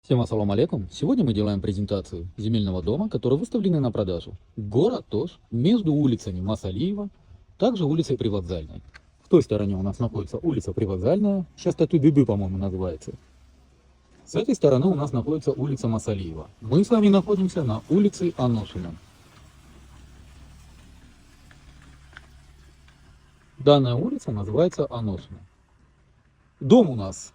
Всем ассаламу алейкум. Сегодня мы делаем презентацию земельного дома, который выставлены на продажу. Город Тош, между улицами Масалиева, также улицей Привокзальной. В той стороне у нас находится улица Привокзальная, сейчас Тату-Бибы, по-моему, называется. С этой стороны у нас находится улица Масалиева. Мы с вами находимся на улице Аношина. Данная улица называется Аношина. Дом у нас,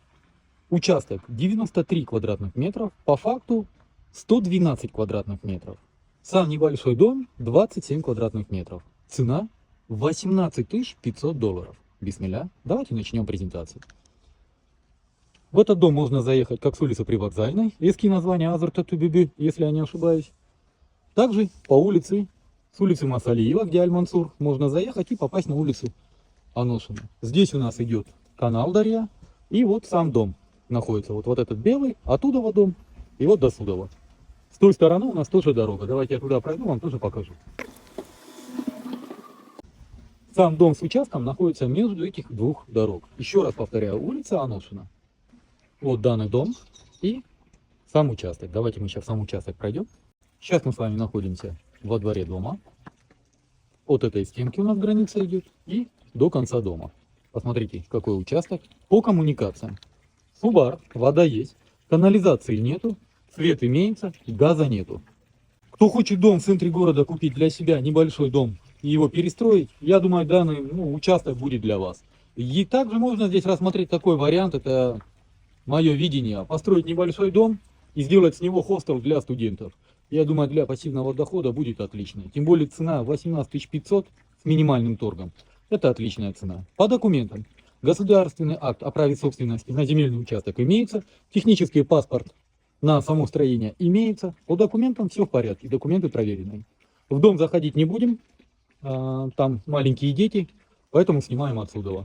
участок 93 квадратных метров, по факту 112 квадратных метров. Сам небольшой дом 27 квадратных метров. Цена 18 500 долларов. Бисмилля, давайте начнем презентацию. В этот дом можно заехать как с улицы Привокзальной, эски название Азер Тату-Бибы, если я не ошибаюсь. Также по улице, с улицы Масалиева, где Аль-Мансур, можно заехать и попасть на улицу Аношина. Здесь у нас идет канал Дарья, и вот сам дом находится. Вот этот белый, оттуда в дом, и вот до сюда. С той стороны у нас тоже дорога. Давайте я туда пройду, вам тоже покажу. Сам дом с участком находится между этих двух дорог. Еще раз повторяю, улица Аношина. Вот данный дом и сам участок. Давайте мы сейчас сам участок пройдем. Сейчас мы с вами находимся во дворе дома. От этой стенки у нас граница идет и до конца дома. Посмотрите, какой участок. По коммуникациям. Субар, вода есть, канализации нету, свет имеется, газа нету. Кто хочет дом в центре города купить для себя, небольшой дом, и его перестроить, я думаю, данный участок будет для вас. И также можно здесь рассмотреть такой вариант, это мое видение, построить небольшой дом и сделать с него хостел для студентов. Я думаю, для пассивного дохода будет отлично. Тем более цена 18 500 с минимальным торгом. Это отличная цена. По документам. Государственный акт о праве собственности на земельный участок имеется. Технический паспорт на само строение имеется. По документам все в порядке. Документы проверенные. В дом заходить не будем. Там маленькие дети. Поэтому снимаем отсюда.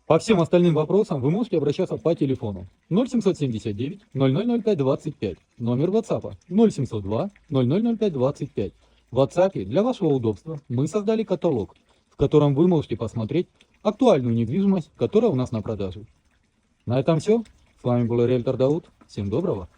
По всем остальным вопросам вы можете обращаться по телефону 0779 0005 25. Номер WhatsApp 0702 0005 25. В WhatsApp для вашего удобства мы создали каталог, в котором вы можете посмотреть актуальную недвижимость, которая у нас на продаже. На этом все. С вами был риэлтор Дауд. Всем доброго.